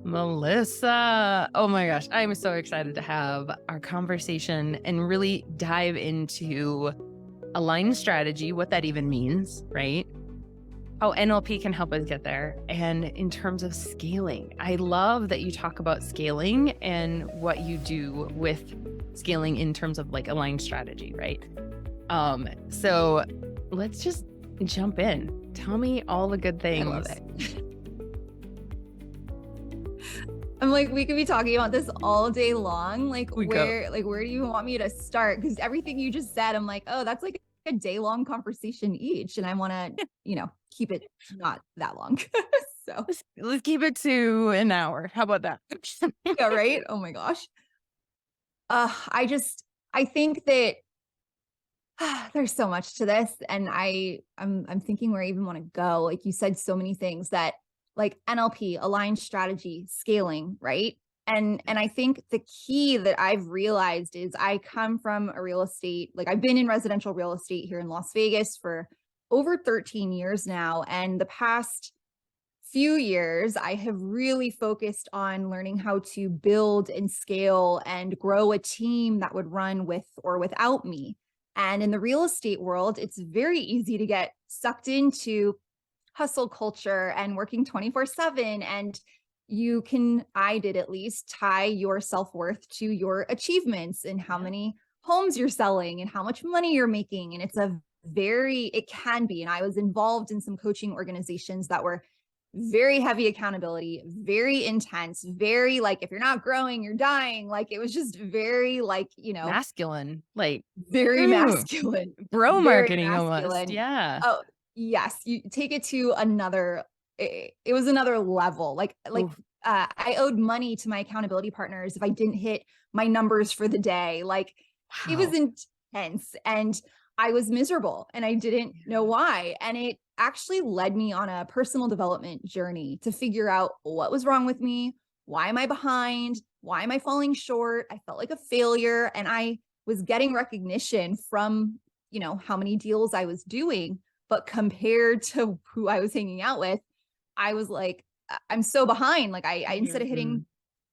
Melissa. Oh my gosh. I'm so excited to have our conversation and really dive into aligned strategy, what that even means, right? How NLP can help us get there. And in terms of scaling, I love that you talk about scaling and what you do with scaling in terms of like aligned strategy, right? So let's just jump in. Tell me all the good things. I love it. I'm like, we could be talking about this all day long. Where do you want me to start? Because everything you just said, I'm like, oh, that's like a day-long conversation each. And I want to, keep it not that long. So Let's keep it to an hour. How about that? yeah, right. Oh my gosh. I think that there's so much to this. And I'm thinking where I even want to go. Like you said so many things that like NLP, aligned strategy, scaling, right? And I think the key that I've realized is I come from a real estate, like I've been in residential real estate here in Las Vegas for over 13 years now. And the past few years, I have really focused on learning how to build and scale and grow a team that would run with or without me. And in the real estate world, it's very easy to get sucked into hustle culture and working 24/7. And I did at least, tie your self-worth to your achievements and how many homes you're selling and how much money you're making. And it can be. And I was involved in some coaching organizations that were very heavy accountability, very intense, very like, if you're not growing, you're dying. Like it was just very Masculine, like very masculine, bro very marketing almost. masculine. Yeah. Oh, yes. You take it to it was another level. I owed money to my accountability partners if I didn't hit my numbers for the day. Like it was intense and I was miserable and I didn't know why. And it actually led me on a personal development journey to figure out what was wrong with me. Why am I behind? Why am I falling short? I felt like a failure and I was getting recognition from, how many deals I was doing, but compared to who I was hanging out with, I was like, I'm so behind. Like I instead of hitting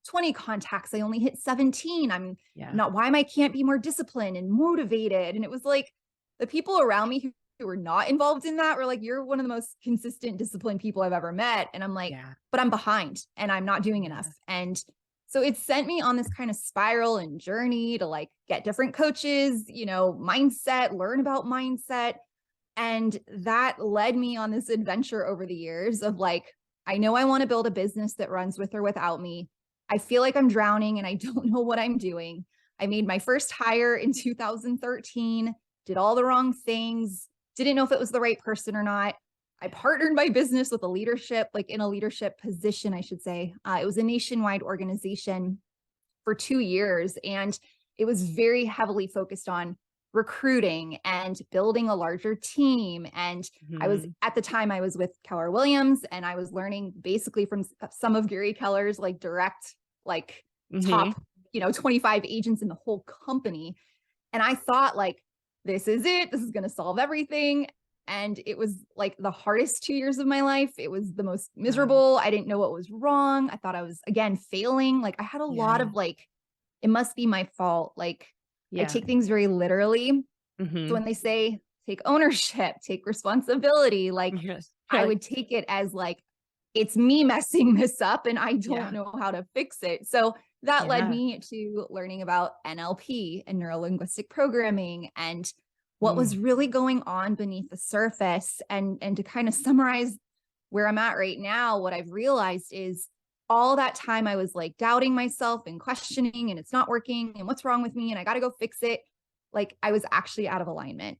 20 contacts, I only hit 17. I'm not, why am I can't be more disciplined and motivated? And it was like the people around me who were not involved in that were like, you're one of the most consistent, disciplined people I've ever met. And I'm like, but I'm behind and I'm not doing enough. And so it sent me on this kind of spiral and journey to like get different coaches, mindset, learn about mindset. And that led me on this adventure over the years of like, I know I want to build a business that runs with or without me. I feel like I'm drowning and I don't know what I'm doing. I made my first hire in 2013, did all the wrong things, didn't know if it was the right person or not. I partnered my business with in a leadership position, I should say. It was a nationwide organization for 2 years, and it was very heavily focused on recruiting and building a larger team. And at the time I was with Keller Williams and I was learning basically from some of Gary Keller's like direct, top, 25 agents in the whole company. And I thought like, this is it. This is going to solve everything. And it was like the hardest 2 years of my life. It was the most miserable. I didn't know what was wrong. I thought I was, again, failing. Like I had a lot of it must be my fault. I take things very literally. So when they say take ownership, take responsibility, I would take it as like, it's me messing this up and I don't know how to fix it. So that led me to learning about NLP and neuro-linguistic programming and what was really going on beneath the surface. And to kind of summarize where I'm at right now, what I've realized is all that time I was like doubting myself and questioning and it's not working and what's wrong with me and I got to go fix it. Like I was actually out of alignment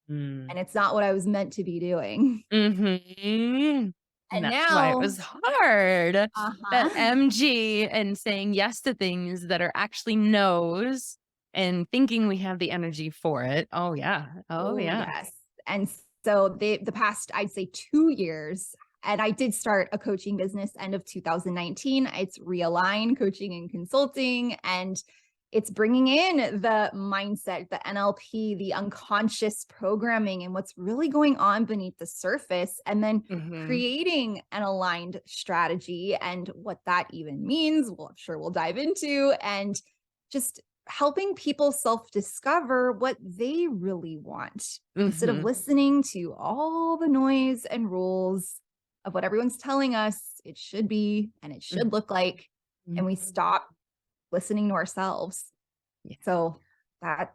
and it's not what I was meant to be doing. And that's now why it was hard. That MG and saying yes to things that are actually no's and thinking we have the energy for it. Oh yeah. Yes. And so the past, I'd say 2 years, and I did start a coaching business end of 2019. It's Realign Coaching and Consulting. And it's bringing in the mindset, the NLP, the unconscious programming, and what's really going on beneath the surface, and then Mm-hmm. creating an aligned strategy and what that even means. Well, I'm sure we'll dive into, and just helping people self discover what they really want instead of Mm-hmm. listening to all the noise and rules of what everyone's telling us it should be and it should look like. Mm-hmm. And we stop listening to ourselves. Yeah. So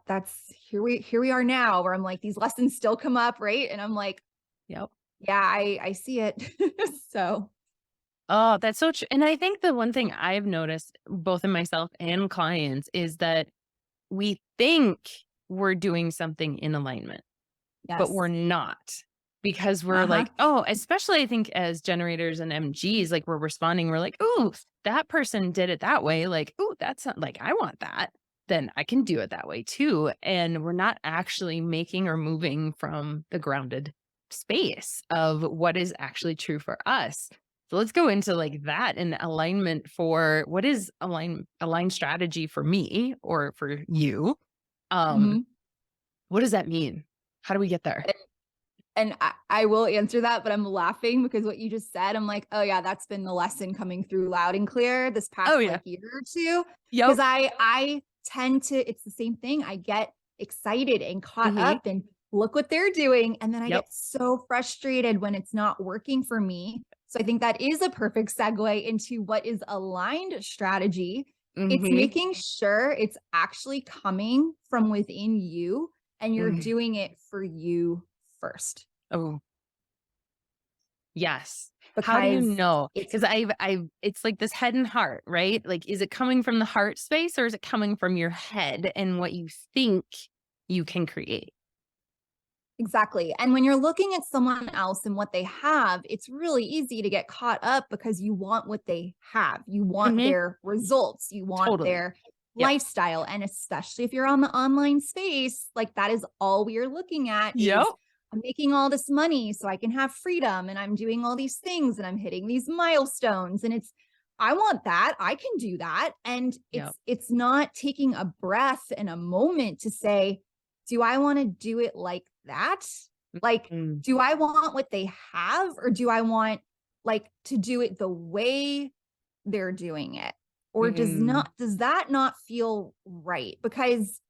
that's here we are now where I'm like, these lessons still come up, right? And I'm like, Yep. yeah, I see it. So Oh, that's so true. And I think the one thing I've noticed both in myself and clients is that we think we're doing something in alignment, but yes. we're not, because we're Uh-huh. like, oh, especially I think as generators and MGs, like we're responding, we're like, ooh, that person did it that way. Like, ooh, that's not like, I want that. Then I can do it that way too. And we're not actually making or moving from the grounded space of what is actually true for us. So let's go into like that and alignment for what is align strategy for me or for you. Um, Mhm. what does that mean? How do we get there? And I will answer that, but I'm laughing because what you just said, I'm like, oh yeah, that's been the lesson coming through loud and clear this Oh past yeah. like year or two. Yep. Cause I tend to, it's the same thing. I get excited and caught Mhm. up and look what they're doing. And then I Yep. get so frustrated when it's not working for me. So I think that is a perfect segue into what is aligned strategy. It's Mhm. making sure it's actually coming from within you and you're Mhm. doing it for you first. Oh, yes. How do you Because know? it's Because I've it's like this head and heart, right? Like, is it coming from the heart space or is it coming from your head and what you think you can create? exactly. And when you're looking at someone else and what they have, it's really easy to get caught up because you want what they have. You want Mhm. their results, you want Totally. their Yep. lifestyle. And especially if you're on the online space, like that is all we are looking at Yep. is I'm making all this money so I can have freedom and I'm doing all these things and I'm hitting these milestones and it's I want that. I can do that. And Yep. it's not taking a breath and a moment to say, do I want to do it like that? Like, Mm. do I want what they have or do I want like to do it the way they're doing it? Or Mm. does that not feel right? Because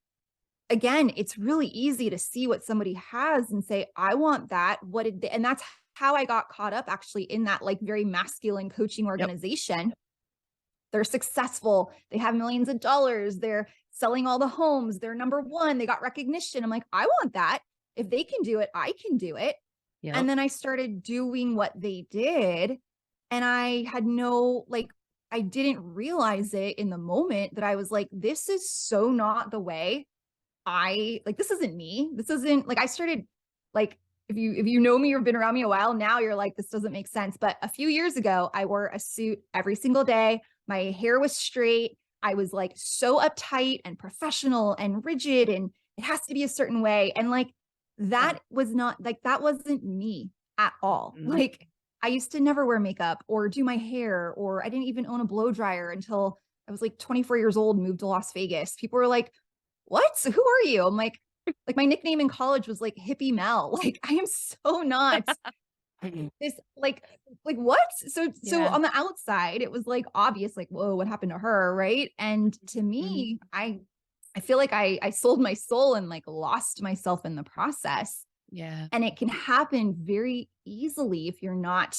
again, it's really easy to see what somebody has and say, I want that. What did they, and that's how I got caught up actually in that like very masculine coaching Yep. organization. They're successful. They have millions of dollars. They're selling all the homes. They're number one. They got recognition. I'm like, I want that. If they can do it, I can do it. And Yep. then I started doing what they did. And I had no, like, I didn't realize it in the moment that I was like, this is so not the way I like, this isn't me. This isn't like, I started like, if you know me or been around me a while now, you're like, this doesn't make sense. But a few years ago, I wore a suit every single day. My hair was straight. I was like so uptight and professional and rigid, and it has to be a certain way. And like Yeah. that was not like that wasn't me at all. Mm. Like I used to never wear makeup or do my hair, or I didn't even own a blow dryer until I was like 24 years old, moved to Las Vegas. People were like, what? Who are you? I'm like my nickname in college was like hippie Mel. Like I am so not Mhm. this like what? So Yeah. on the outside, it was like obvious, like, whoa, what happened to her? Right. And to Mhm. me, I feel like I sold my soul and like lost myself in the process. Yeah. And it can happen very easily if you're not,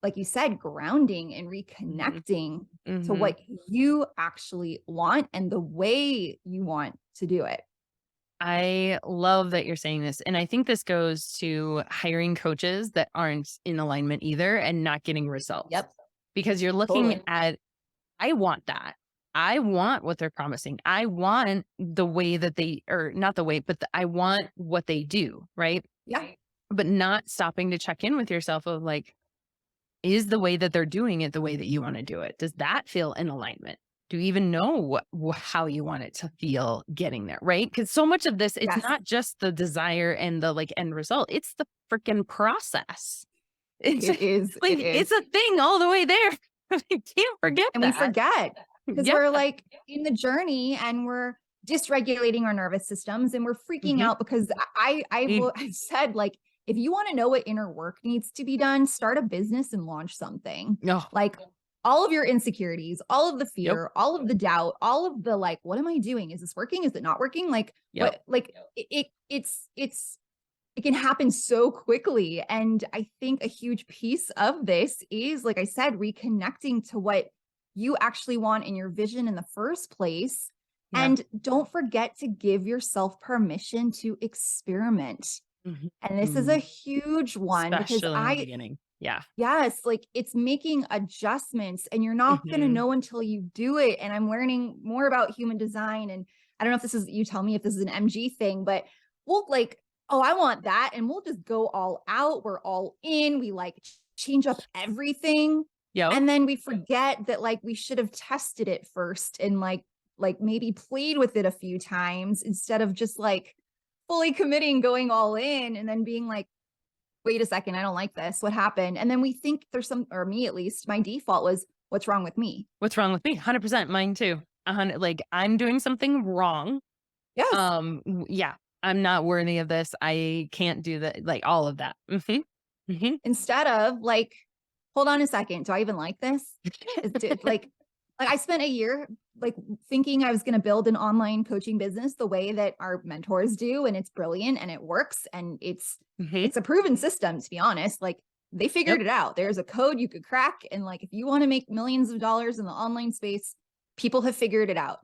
like you said, grounding and Mhm. reconnecting to Mhm. what you actually want and the way you want to do it. I love that you're saying this. And I think this goes to hiring coaches that aren't in alignment either and not getting results, Yep. because you're looking Totally. at, I want that. I want what they're promising. I want the way that they, or not the way, but I want what they do. Right. Yeah. But not stopping to check in with yourself of like, is the way that they're doing it the way that you want to do it? Does that feel in alignment? Do you even know how you want it to feel getting there? Right. Because so much of this, it's Yes. not just the desire and the like end result, it's the freaking process. It's It is. like, It is. it's a thing all the way there. You can't forget And we that. forget. because Yeah. we're like in the journey and we're dysregulating our nervous systems and we're freaking Hmm. out because I've said, like, if you want to know what inner work needs to be done, start a business and launch something. Oh, Like all of your insecurities, all of the yep. fear, all of the doubt, all of the like, what am I doing? Is this working? Is it not working? Like Yep. it can happen so quickly. And I think a huge piece of this is, like I said, reconnecting to what you actually want in your vision in the first place. Yeah. And don't forget to give yourself permission to experiment. And this is a Mhm. huge one because Especially in the beginning. Yeah. yes, like it's making adjustments and you're not going to Mhm. know until you do it. And I'm learning more about human design. And I don't know if this is, you tell me if this is an MG thing, but we'll like, oh, I want that. And we'll just go all out. We're all in. We like change up everything. Yep. And then we forget that like we should have tested it first and like maybe played with it a few times instead of just like fully committing, going all in and then being like, wait a second, I don't like this. What happened? And then we think there's some, or me at least, my default was, what's wrong with me? What's wrong with me? 100%, mine too. 100, like, I'm doing something wrong. Yes. Yeah, I'm not worthy of this. I can't do that. Like all of that. Instead of like, hold on a second, do I even like this? Like I spent a year like thinking I was going to build an online coaching business the way that our mentors do, and it's brilliant and it works and Hmm. it's a proven system, to be honest. Like they Yep. figured it out. There's a code you could crack, and like if you want to make millions of dollars in the online space, people have figured it out.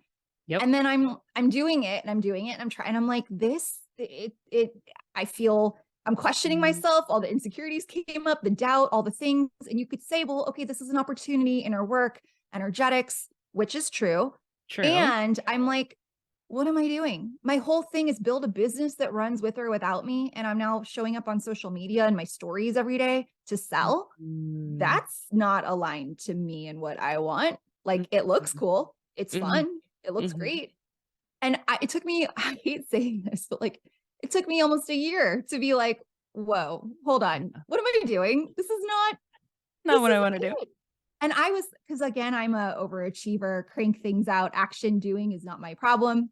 Yep. And then I'm doing it and I'm doing it and I'm trying, and I'm like, I feel I'm questioning Mhm. myself. All the insecurities came up, the doubt, all the things. And you could say, well, okay, this is an opportunity in our work, energetics, which is true. True. And I'm like, what am I doing? My whole thing is build a business that runs with or without me. And I'm now showing up on social media and my stories every day to sell. Mhm. That's not aligned to me and what I want. Like it looks Mhm. cool. It's Mhm. fun. It looks Mhm. great. And it took me, I hate saying this, but like it took me almost a year to be like, whoa, hold on. What am I doing? Not This what I isn't want to do. it. And I was, because again, I'm a overachiever, crank things out. Action doing is not my problem.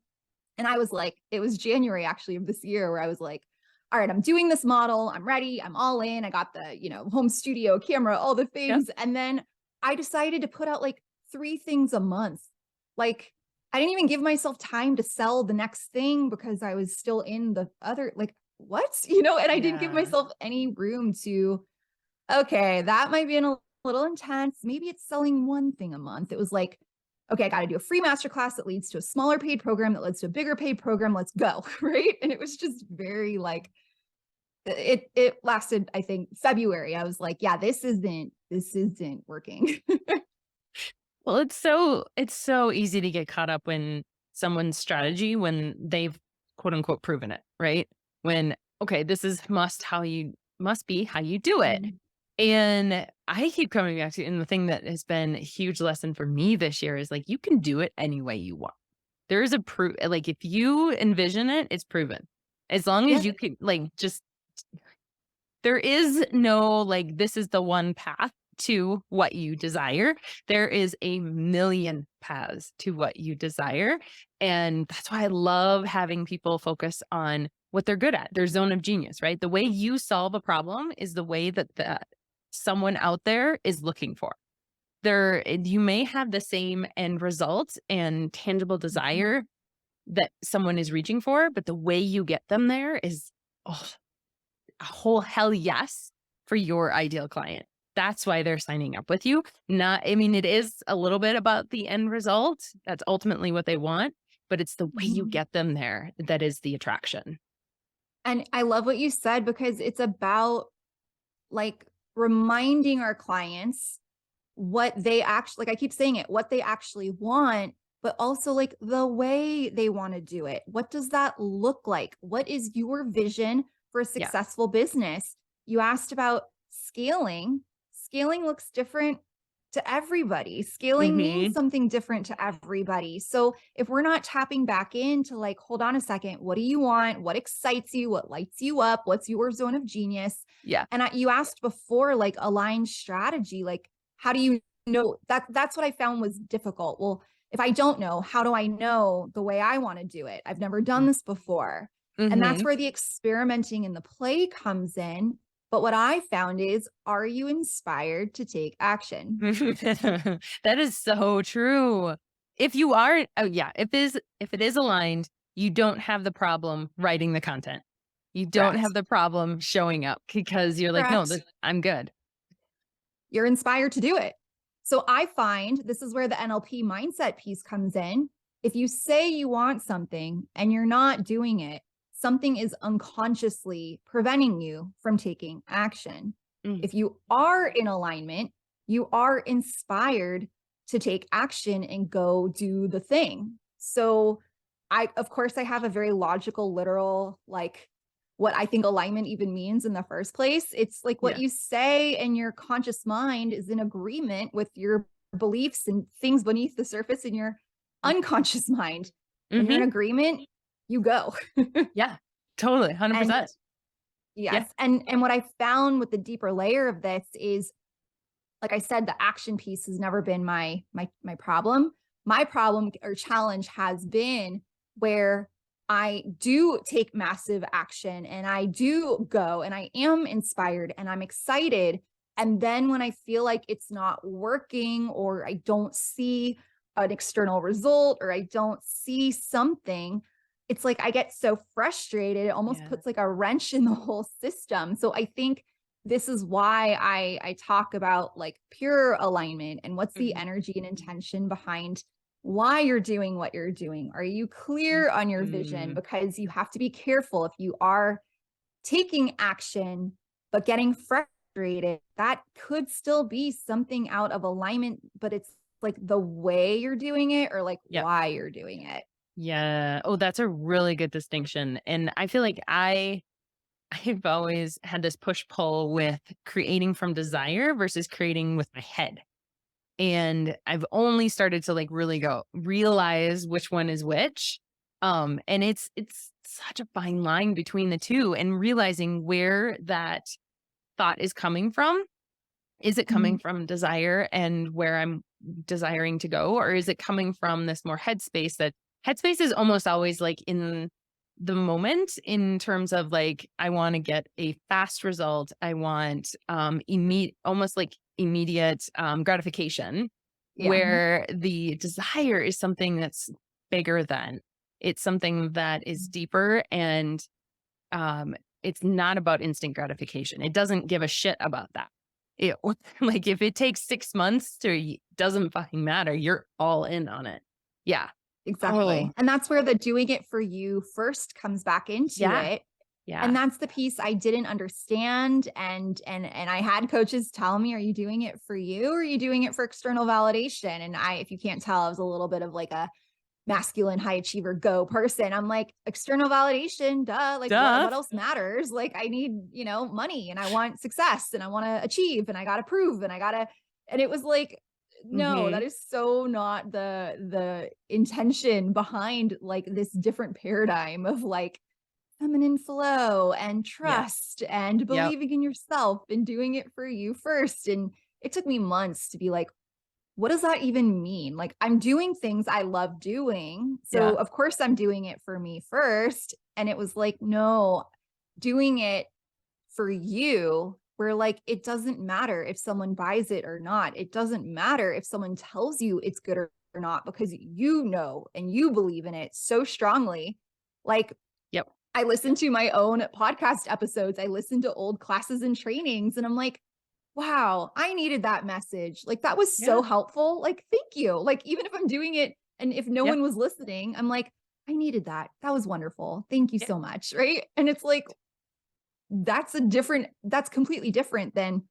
And I was like, it was January actually of this year where I was like, all right, I'm doing this model. I'm ready. I'm all in. I got the, home studio camera, all the Yep. things. And then I decided to put out like 3 things a month. Like I didn't even give myself time to sell the next thing because I was still in the other, like, what? And I didn't give Yeah. myself any room to, okay, that might be a little intense. Maybe it's selling one thing a month. It was like, okay, I got to do a free masterclass that leads to a smaller paid program that leads to a bigger paid program. Let's go. Right. And it was just very like, it lasted, I think February. I was like, yeah, this isn't working. Well, it's so easy to get caught up in someone's strategy when they've quote unquote proven it, right? When okay, this is must be how you do it. Mhm. And I keep coming back to, and the thing that has been a huge lesson for me this year is like you can do it any way you want. There is a proof, like if you envision it, it's proven. As long as Yeah. you can, like, just there is no like this is the one path to what you desire. There is a million paths to what you desire. And that's why I love having people focus on what they're good at, their zone of genius, right? The way you solve a problem is the way that someone out there is looking for. You may have the same end result and tangible Mhm. desire that someone is reaching for, but the way you get them there is oh, a whole hell yes for your ideal client. That's why they're signing up with you. Not, I mean, it is a little bit about the end result. That's ultimately what they want, but it's the way you Mhm. get them there that is the attraction. And I love what you said because it's about like reminding our clients what they actually, like I keep saying it, what they actually want, but also like the way they want to do it. What does that look like? What is your vision for a Yeah. successful business? You asked about scaling. Scaling looks different to everybody. Scaling means Hmm. something different to everybody. So if we're not tapping back into like, hold on a second, what do you want? What excites you? What lights you up? What's your zone of genius? Yeah. And you asked before, like aligned strategy, like how do you know that that's what I found was difficult. Well, if I don't know, how do I know the way I want to do it? I've never done this before. And that's Mm-hmm. where the experimenting and the play comes in. But what I found is, are you inspired to take action? That is so true. If you are, oh yeah, if it is aligned, you don't have the problem writing the content. You don't Correct. have the problem showing up because you're like, no, Correct. I'm good. You're inspired to do it. So I find this is where the NLP mindset piece comes in. If you say you want something and you're not doing it, something is unconsciously preventing you from taking action. Mm, If you are in alignment, you are inspired to take action and go do the thing. So of course, I have a very logical, literal, like what I think alignment even means in the first place. It's like what yeah. you say and your conscious mind is in agreement with your beliefs and things beneath the surface in your unconscious mind. When you're in Mm-hmm. agreement, you go. Yeah. Totally. And 100%. Yeah. yes, and what I found with the deeper layer of this is, like I said, the action piece has never been my problem. My problem or challenge has been where I do take massive action and I do go and I am inspired and I'm excited. And then when I feel like it's not working or I don't see an external result or I don't see something, it's like I get so frustrated. It almost Yeah. puts like a wrench in the whole system. So I think this is why I talk about like pure alignment and what's the Mhm. energy and intention behind why you're doing what you're doing. Are you clear on your vision? Mhm. Because you have to be careful if you are taking action but getting frustrated, that could still be something out of alignment, but it's like the way you're doing it or like Yep. why you're doing it. Yeah. Oh, that's a really good distinction. And I feel like I've always had this push pull with creating from desire versus creating with my head. And I've only started to like really go realize which one is which. And it's such a fine line between the two and realizing where that thought is coming from. Is it coming Mhm. from desire and where I'm desiring to go? Or is it coming from this more headspace that headspace is almost always like in the moment in terms of like, I want to get a fast result. I want immediate, almost like immediate gratification, Yeah, where the desire is something that's bigger than it's something that is deeper and um, it's not about instant gratification. It doesn't give a shit about that. It, like if it takes 6 months doesn't fucking matter. You're all in on it. Yeah. Oh, exactly. And that's where the doing it for you first comes back into yeah. it. And Yeah. that's the piece I didn't understand. And I had coaches tell me, are you doing it for you or are you doing it for external validation? And if you can't tell, I was a little bit of like a masculine high achiever go person. I'm like, external validation, duh. Like Duh. what else matters? Like I need, money and I want success and I want to achieve and I gotta prove and and it was like, no, Hmm. that is so not the intention behind like this different paradigm of like feminine flow and Yeah. trust and Yep. believing in yourself and doing it for you first. And it took me months to be like, what does that even mean? Like, I'm doing things I love doing. So, Yeah. of course, I'm doing it for me first. And it was like, no, doing it for you, where like it doesn't matter if someone buys it or not. It doesn't matter if someone tells you it's good or not, because you know and you believe in it so strongly. Like, Yep. I listen to my own podcast episodes. I listen to old classes and trainings, and I'm like, wow, I needed that message. Like, that was Yeah. so helpful. Like, thank you. Like, even if I'm doing it and if no Yeah. one was listening, I'm like, I needed that. That was wonderful. Thank you Yeah. so much. Right. And it's like, that's completely different than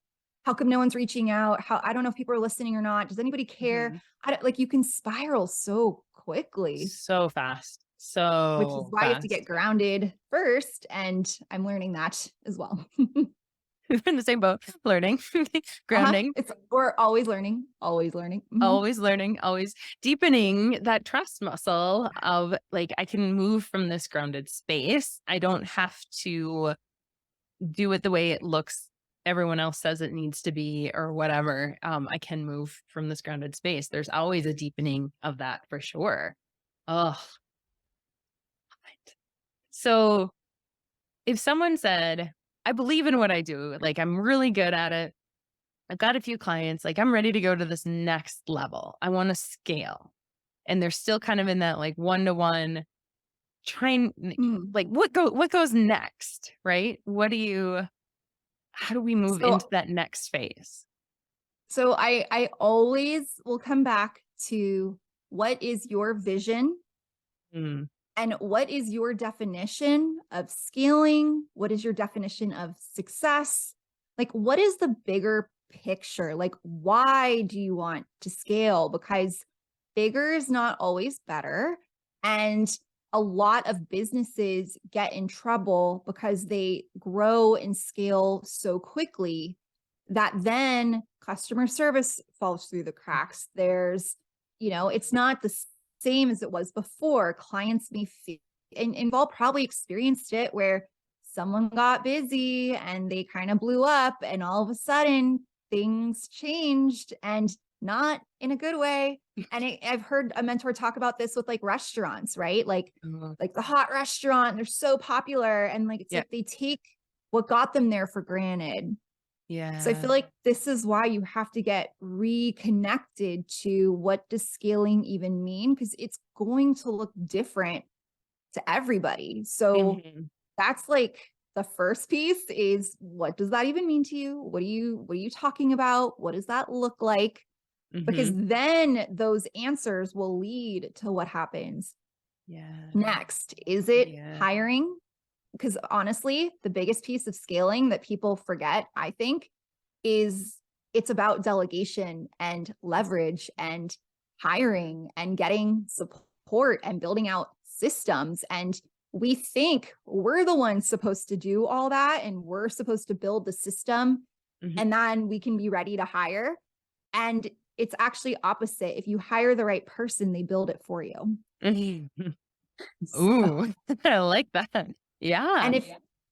how come no one's reaching out? How, I don't know if people are listening or not. Does anybody care? Mhm. I don't like, you can spiral so quickly, So fast. which is So why you have to get fast. grounded first. And I'm learning that as well. In the same boat, learning, Uh-huh. grounding. We're always learning, always learning. Mhm. Always learning, always deepening that trust muscle of like, I can move from this grounded space. I don't have to do it the way it looks everyone else says it needs to be or whatever, I can move from this grounded space. There's always a deepening of that for sure. Oh, so if someone said, I believe in what I do, like I'm really good at it. I've got a few clients, like I'm ready to go to this next level. I want to scale. And they're still kind of in that like one to one trying Mm. like what goes next, right? How do we move into So that next phase? I always will come back to what is your vision Mm, and what is your definition of scaling? What is your definition of success? Like, what is the bigger picture? Like, why do you want to scale? Because bigger is not always better. And a lot of businesses get in trouble because they grow and scale so quickly that then customer service falls through the cracks. It's not the same as it was before. Clients may feel, and we've all probably experienced it where someone got busy and they kind of blew up, and all of a sudden things changed and not in a good way. And I've heard a mentor talk about this with like restaurants, right? uh, Like the hot restaurant, they're so popular, and like it's yeah, like they take what got them there for granted. So I yeah. feel like this is why you have to get reconnected to what does scaling even mean? Because it's going to look different to everybody. So Mhm, that's like the first piece is, what does that even mean to you? What are you talking about? What does that look like? Because mhm. then those answers will lead to what happens Yeah, next. Is it yeah. hiring? Because honestly, the biggest piece of scaling that people forget, I think, is it's about delegation and leverage and hiring and getting support and building out systems. And we think we're the ones supposed to do all that, and we're supposed to build the system, Mhm. and then we can be ready to hire. And it's actually opposite. If you hire the right person, they build it for you. Mhm. So Ooh, I like that. Yeah.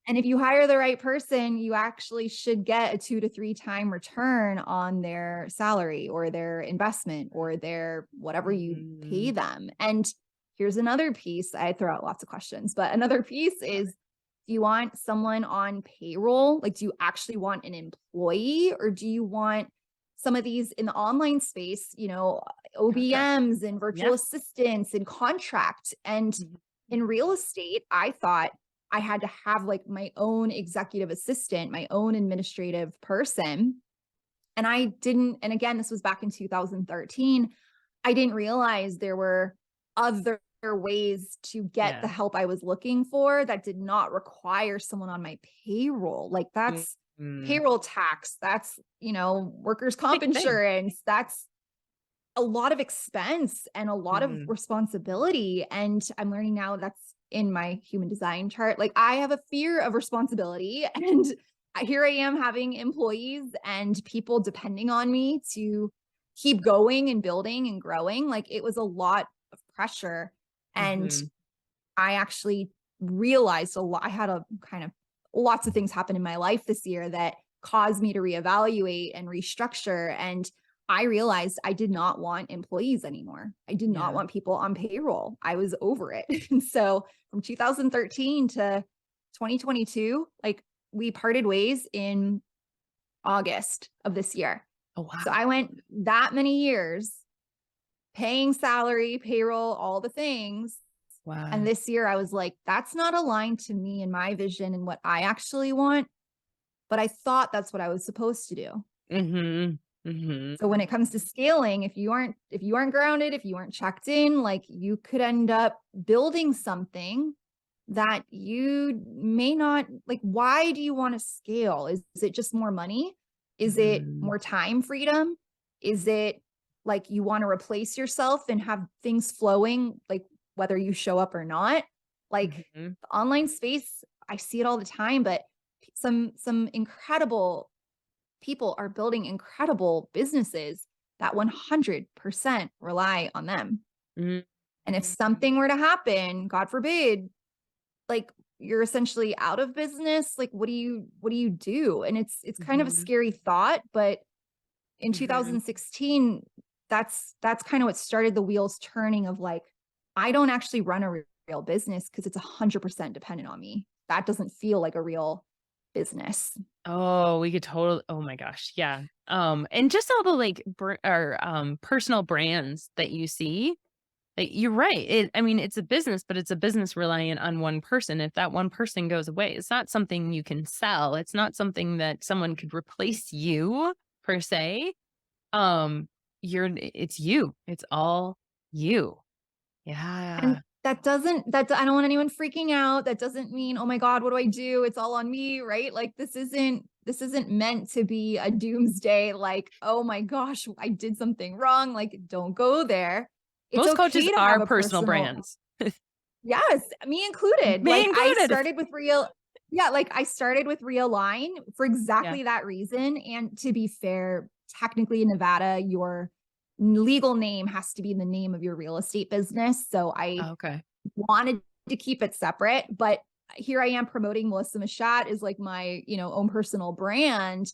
And if you hire the right person, you actually should get a 2 to 3 time return on their salary or their investment or their whatever you pay Mhm. them. And here's another piece. I throw out lots of questions, but another piece is, do you want someone on payroll? Like, do you actually want an employee, or do you want some of these in the online space, Gotcha. OBMs and Yeah. virtual assistants and contract? And Mhm. in real estate, I thought I had to have like my own executive assistant, my own administrative person. And I didn't, and again, this was back in 2013. I didn't realize there were other ways to get the Yeah. help I was looking for that did not require someone on my payroll. Like that's Mhm. payroll tax, that's, workers' comp Big thing. insurance, that's a lot of expense and a lot of Mhm. responsibility. And I'm learning now that's in my human design chart. Like I have a fear of responsibility and here I am having employees and people depending on me to keep going and building and growing. Like it was a lot of pressure. And Mhm. I actually realized a lot. I had a kind of lots of things happen in my life this year that caused me to reevaluate and restructure. And I realized I did not want employees anymore. I did not Yeah. want people on payroll. I was over it. And so from 2013 to 2022, like we parted ways in August of this year. Oh, So wow. I went that many years paying salary, payroll, all the things. And Wow. this year I was like, that's not aligned to me and my vision and what I actually want. But I thought that's what I was supposed to do. Mhm. Mhm. So when it comes to scaling, if you aren't grounded, if you aren't checked in, like you could end up building something that you may not like. Why do you want to scale? Is it just more money? Is it Mhm. more time freedom? Is it like you want to replace yourself and have things flowing, like whether you show up or not? Like Mhm. the online space, I see it all the time, but some incredible people are building incredible businesses that 100% rely on them. Mhm. And if something were to happen, God forbid, like you're essentially out of business. Like, what do you do? And it's kind of a Mhm. scary thought, but in Mhm. 2016, that's kind of what started the wheels turning of like, I don't actually run a real business because it's 100% dependent on me. That doesn't feel like a real business. Oh, we could totally, oh my gosh, yeah. And just all the like personal brands that you see, like, you're right. I mean, it's a business, but it's a business reliant on one person. If that one person goes away, it's not something you can sell. It's not something that someone could replace you per se. Um, it's you. It's all you. And Yeah. I don't want anyone freaking out. That doesn't mean, oh my God, what do I do? It's all on me, right? Like this isn't meant to be a doomsday, like, oh my gosh, I did something wrong. Like, don't go there. It's Most coaches okay to have are a personal personal. brands. Yes, me included. Me Like I included. started with real Yeah, like I started with Realign for Yeah. exactly that reason. And to be fair, technically in Nevada, your legal name has to be the name of your real estate business. So I Okay. wanted to keep it separate, but here I am promoting Melissa Machat is like my, own personal brand.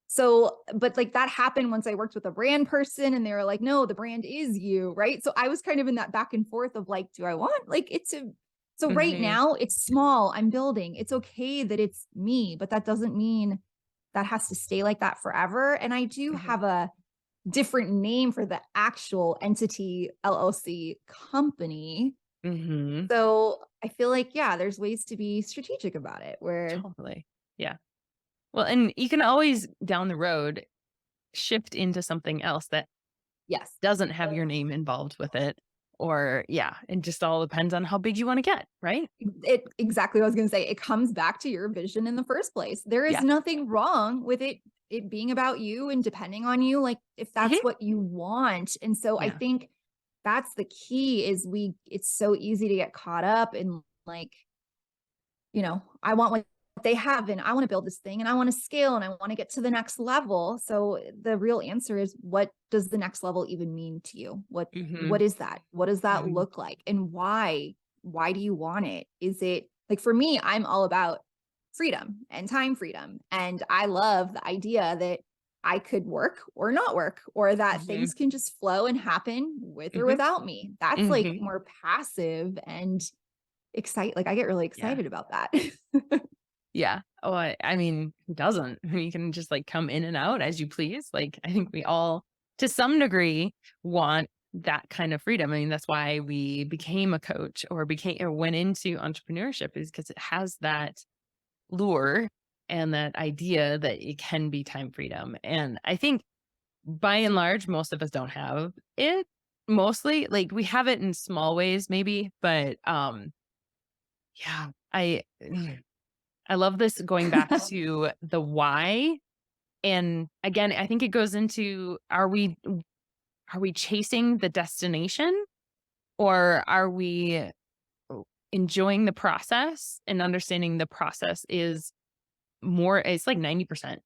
So, but like that happened once I worked with a brand person and they were like, no, the brand is you. Right. So I was kind of in that back and forth of like, do I want like so right Mhm. now it's small, I'm building. It's okay that it's me, but that doesn't mean that has to stay like that forever. And I do Mhm. have a different name for the actual entity LLC company. Mhm. So I feel like, yeah, there's ways to be strategic about it where, Totally. Yeah. Well, and you can always down the road shift into something else that yes, doesn't have your name involved with it. Or yeah, it just all depends on how big you want to get, right? it exactly what I was going to say. It comes back to your vision in the first place. There is Yeah. nothing wrong with it being about you and depending on you, like if that's Mhm. what you want. And so I Yeah. think that's the key is it's so easy to get caught up in like, I want what they have and I want to build this thing and I want to scale and I want to get to the next level. So the real answer is, what does the next level even mean to you? What Mhm. is that? What does that Mhm. look like? And why? Why do you want it? Is it like, for me, I'm all about freedom and time freedom. And I love the idea that I could work or not work, or that Mhm. things can just flow and happen with or Mhm. without me. That's like Mhm. more passive and like I get really Yeah. excited about that. Yeah. Oh, I mean, who doesn't? You can just like come in and out as you please. Like, I think we all, to some degree, want that kind of freedom. I mean, that's why we became a coach or became or went into entrepreneurship, is because it has that lure and that idea that it can be time freedom. And I think by and large, most of us don't have it. Mostly, like we have it in small ways, maybe, but yeah, I love this going back to the why. And again, I think it goes into, are we chasing the destination, or are we enjoying the process and understanding the process is more, it's like 90%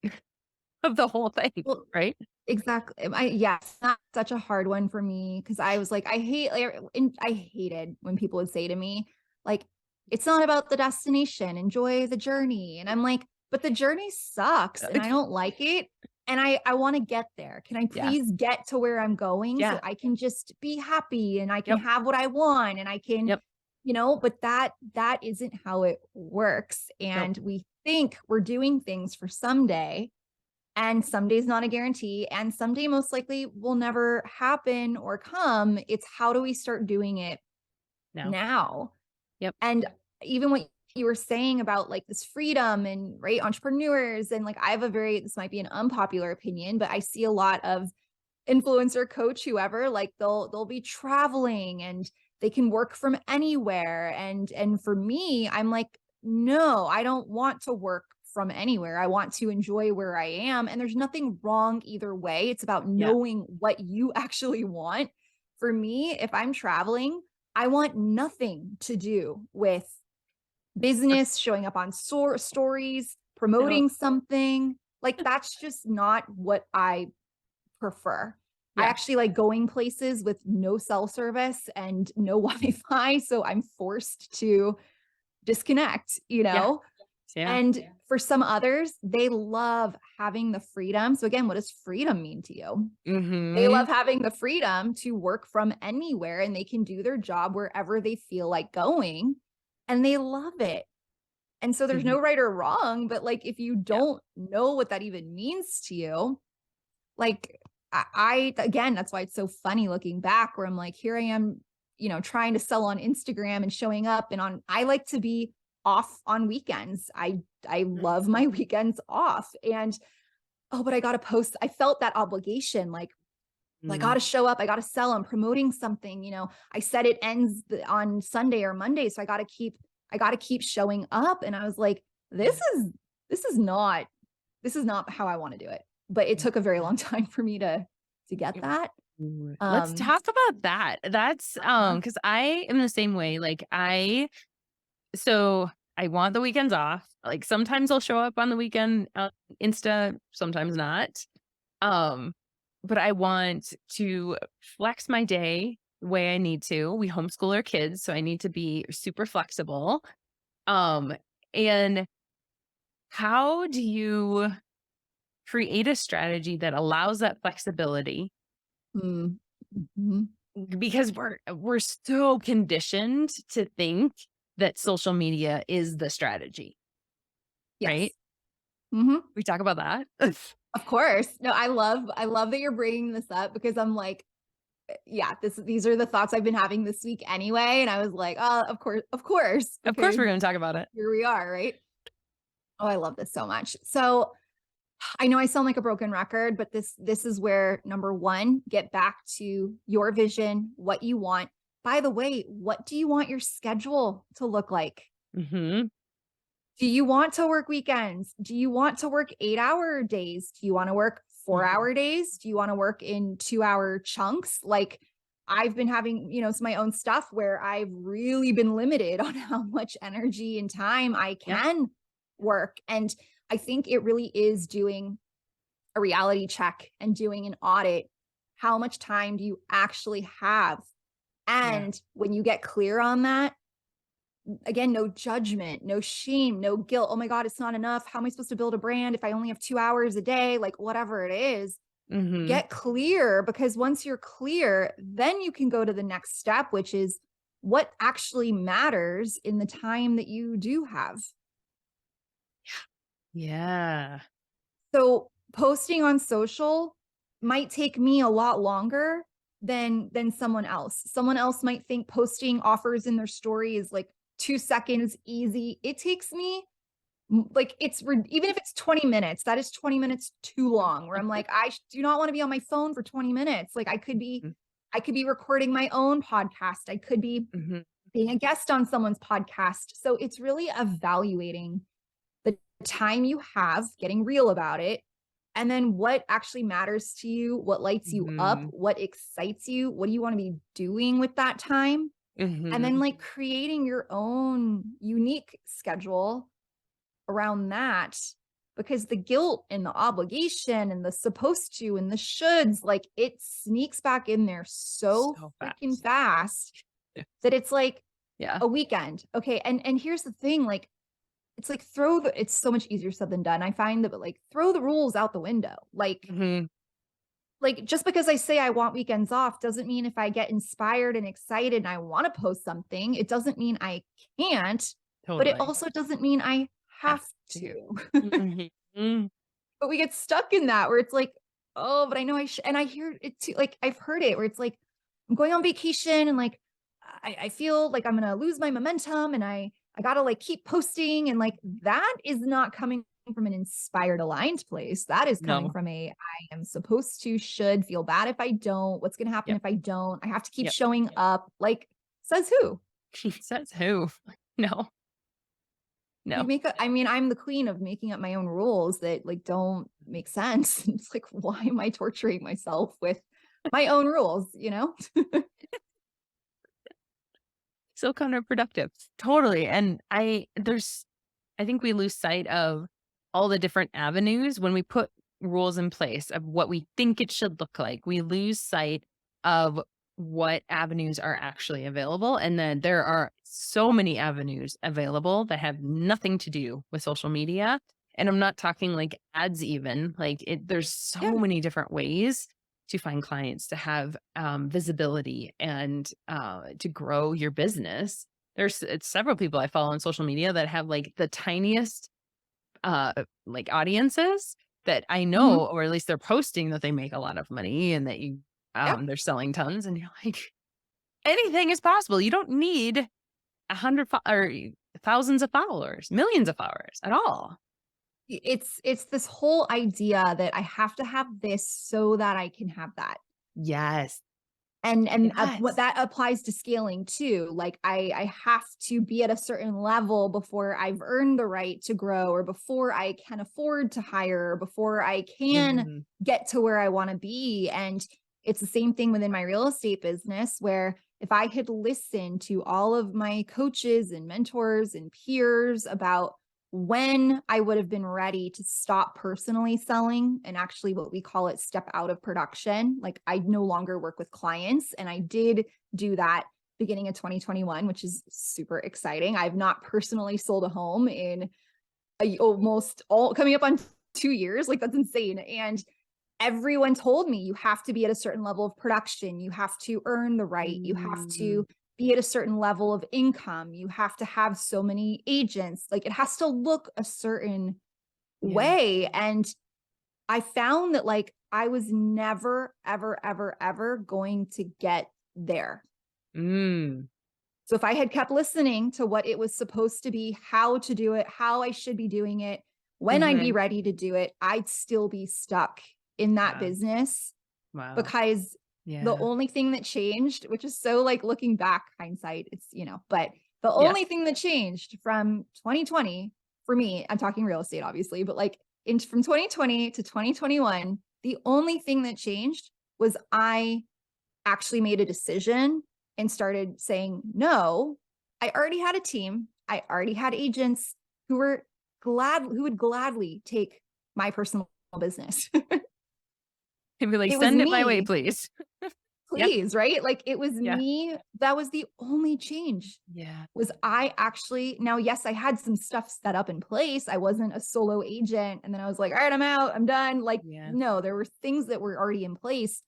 of the whole thing, Well, right? exactly. Yes, not such a hard one for me because I was like, I hated when people would say to me, like, it's not about the destination, enjoy the journey. And I'm like, but the journey sucks and I don't like it. And I want to get there. Can I Yeah. please get to where I'm going so Yeah. I can just be happy and I can Yep. have what I want and I can, Yep. but that isn't how it works. Nope. And we think we're doing things for someday, and someday's not a guarantee, and someday most likely will never happen or come. It's how do we start doing it No. now? Yep. And even what you were saying about like this freedom and right entrepreneurs, and like I have this might be an unpopular opinion, but I see a lot of influencer coach, whoever, like they'll be traveling and they can work from anywhere. And for me, I'm like, no, I don't want to work from anywhere. I want to enjoy where I am. And there's nothing wrong either way. It's about Yeah. knowing what you actually want. For me, if I'm traveling, I want nothing to do with business, showing up on stories, No. promoting something. Like that's just not what I prefer. I Yeah. actually like going places with no cell service and no Wi-Fi, so I'm forced to disconnect, Yeah. Yeah. And for some others, they love having the freedom. So again, what does freedom mean to you? They Mm-hmm. love having the freedom to work from anywhere and they can do their job wherever they feel like going, and they love it. And so there's Hmm. no right or wrong, but like if you Yeah. don't know what that even means to you, like I again, that's why it's so funny looking back where I'm like, here I am, trying to sell on Instagram and showing up and I like to be off on weekends. I love my weekends off. And oh, but I got to post. I felt that obligation like, well, I got Mm-hmm. to show up. I got to sell. I'm promoting something. I said it ends on Sunday or Monday, so I got to keep showing up. And I was like, this is not this is not how I want to do it. But it took a very long time for me to get that. Let's Um, talk about that. That's uh-huh. because I am the same way. So I want the weekends off. Like sometimes I'll show up on the weekend Insta, sometimes not. Um, but I want to flex my day the way I need to. We homeschool our kids, so I need to be super flexible. Um, and how do you create a strategy that allows that flexibility? Mm, mhm. Because we're so conditioned to think that social media is the strategy, right? Yes. Hmm. We talk about that. Of course. No, I love that you're bringing this up because I'm like, yeah, these are the thoughts I've been having this week anyway. And I was like, oh, of course, Of course, because we're going to talk about it. here we are, right? Oh, I love this so much. So I know I sound like a broken record, but this is where number one, get back to your vision, what you want. By the way, what do you want your schedule to look like? Hmm. Do you want to work weekends? Do you want to work 8-hour days? Do you want to work 4-hour days? Do you want to work in 2-hour chunks? Like I've been having, some my own stuff where I've really been limited on how much energy and time I Yeah. can work. And I think it really is doing a reality check and doing an audit. How much time do you actually have? Yeah. And when you get clear on that, again, no judgment, no shame, no guilt. Oh my God, it's not enough. How am I supposed to build a brand if I only have 2 hours a day? Like, whatever it is, Hmm. get clear because once you're clear, then you can go to the next step, which is what actually matters in the time that you do have. Yeah. So posting on social might take me a lot longer than someone else. Someone else might think posting offers in their story is like 2 seconds easy. It takes me like even if it's 20 minutes, that is 20 minutes too long where I'm like, do not want to be on my phone for 20 minutes. Like I could be recording my own podcast. I could be Hmm. being a guest on someone's podcast. So it's really evaluating the time you have, getting real about it, and then what actually matters to you, what lights you up, Hmm. what excites you, what do you want to be doing with that time? And then Hmm. like creating your own unique schedule around that because the guilt and the obligation and the supposed to and the shoulds, like it sneaks back in there so So freaking fast. fast that it's like Yeah. a weekend. Okay. And here's the thing, like it's like it's so much easier said than done. I find that, but like throw the rules out the window. Hmm. Like just because I say I want weekends off doesn't mean if I get inspired and excited and I want to post something, it doesn't mean I can't, but it Totally. also doesn't mean I Have have to. to. Hmm. But we get stuck in that where it's like, oh, but I know and I hear it too. Like I've heard it where it's like, I'm going on vacation and like, I feel like I'm going to lose my momentum and I got to like keep posting. And like, that is not coming from an inspired aligned place. That is coming No. from I am supposed to, should feel bad if I don't, what's going to happen Yep. if I don't, I have to keep Yep. showing up. Like says who? Says who? No. We No. make I mean, I'm the queen of making up my own rules that like don't make sense. It's like, why am I torturing myself with my own rules? So counterproductive. Totally. And I think we lose sight of all the different avenues when we put rules in place of what we think it should look like. We lose sight of what avenues are actually available. And then there are so many avenues available that have nothing to do with social media. And I'm not talking like ads, even like there's Yeah. so many different ways to find clients, to have visibility, and to grow your business. There's several people I follow on social media that have like the tiniest uh like audiences that I Mhm. know, or at least they're posting that they make a lot of money and that Yeah. they're selling tons, and you're like, anything is possible. You don't need 100 or thousands of followers, millions of followers at all. It's this whole idea that I have to have this so that I can have that. Yes. And what Yes. that applies to scaling too. Like I have to be at a certain level before I've earned the right to grow, or before I can afford to hire, or before I can Mhm. get to where I want to be. And it's the same thing within my real estate business, where if I had listened to all of my coaches and mentors and peers about when I would have been ready to stop personally selling and actually, what we call it, step out of production. Like I no longer work with clients. And I did do that beginning of 2021, which is super exciting. I've not personally sold a home in almost all coming up on 2 years. Like that's insane. And everyone told me you have to be at a certain level of production, you have to earn the right, you have Mm. to be at a certain level of income, you have to have so many agents, like it has to look a certain Yeah. way. And I found that like I was never ever ever ever going to get there. Mm. So if I had kept listening to what it was supposed to be, how to do it, how I should be doing it, when I'd be Mhm. ready to do it, I'd still be stuck in that Wow. business, Wow. because the Yeah. only thing that changed, which is so like looking back, hindsight, it's, but the Yeah. only thing that changed from 2020 for me, I'm talking real estate, obviously, but like from 2020 to 2021, the only thing that changed was I actually made a decision and started saying no. I already had a team. I already had agents who would gladly take my personal business. And be like, It was send it my way, me, please. Yeah. please, right? Like it was Yeah. me. That was the only change. Yeah. Was I actually, now, yes, I had some stuff set up in place. I wasn't a solo agent. And then I was like, all right, I'm out, I'm done. Like, Yeah. no, there were things that were already in place.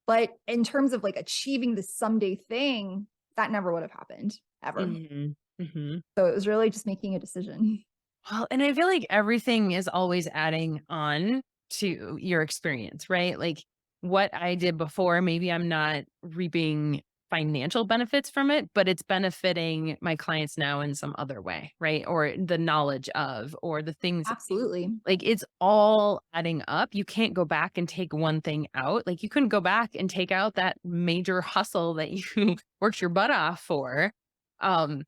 But in terms of like achieving the someday thing, that never would have happened ever. Mhm. Mhm. So it was really just making a decision. Well, and I feel like everything is always adding on to your experience, right? Like what I did before, maybe I'm not reaping financial benefits from it, but it's benefiting my clients now in some other way, right? Or the knowledge of, or the things, Absolutely. like it's all adding up. You can't go back and take one thing out. Like you couldn't go back and take out that major hustle that you worked your butt off for. Um,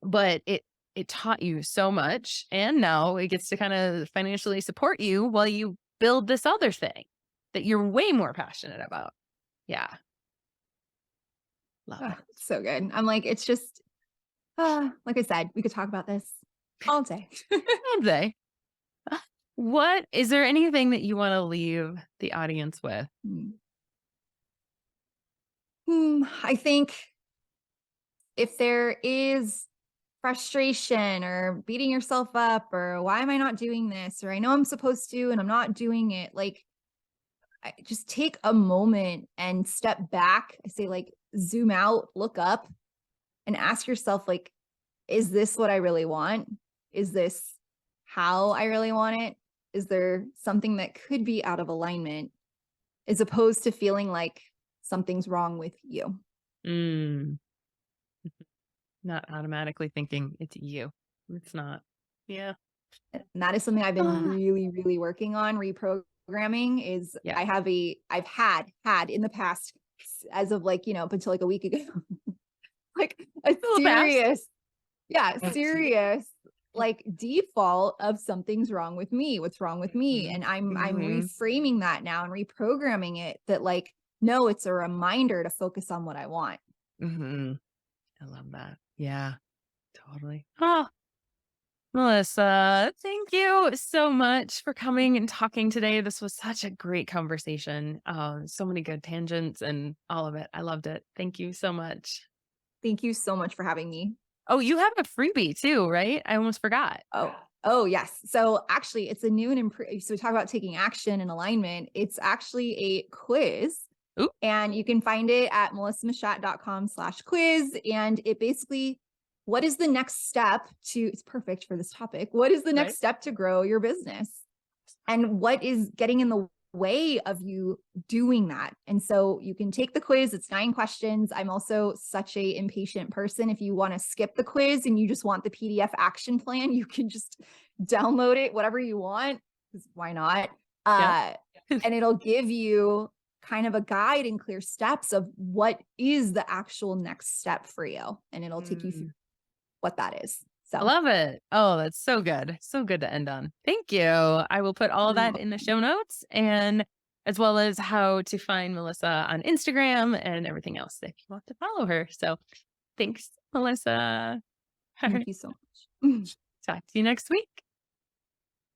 but it taught you so much, and now it gets to kind of financially support you while you build this other thing that you're way more passionate about. Yeah, love Ah, it. so good. I'm like, it's just, like I said, we could talk about this all day. And they. What is there anything that you want to leave the audience with? Hmm. I think if there is frustration or beating yourself up, or why am I not doing this? Or I know I'm supposed to and I'm not doing it. Like, just take a moment and step back. I say, like, zoom out, look up, and ask yourself, like, is this what I really want? Is this how I really want it? Is there something that could be out of alignment, as opposed to feeling like something's wrong with you? Mm, not automatically thinking it's you. It's not. Yeah. And that is something I've been Ah, really, really working on reprogramming. Is yeah. I've had in the past, as of like, up until like a week ago, like a Little fast. serious, yeah, serious like default of something's wrong with me. What's wrong with me? Mhm. And I'm Mhm. reframing that now and reprogramming it that, like, no, it's a reminder to focus on what I want. Mhm. I love that. Yeah, totally. Oh, Melissa, thank you so much for coming and talking today. This was such a great conversation. So many good tangents and all of it. I loved it. Thank you so much. Thank you so much for having me. Oh, you have a freebie too, right? I almost forgot. Oh, yes. So actually, it's a new and improved. So we talk about taking action and alignment. It's actually a quiz, Ooh, and you can find it at melissamachat.com/quiz. And it basically, what is the next step to, it's perfect for this topic. What is the right. next step to grow your business? And what is getting in the way of you doing that? And so you can take the quiz. It's 9 questions. I'm also such a impatient person. If you want to skip the quiz and you just want the PDF action plan, you can just download it, whatever you want, because why not? Yeah. Uh, and it'll give you kind of a guide and clear steps of what is the actual next step for you. And it'll take you through Mm, what that is. I So love it. Oh, that's so good. So good to end on. Thank you. I will put all that in the show notes and as well as how to find Melissa on Instagram and everything else if you want to follow her. So thanks, Melissa. All thank right. you so much. Talk to you next week.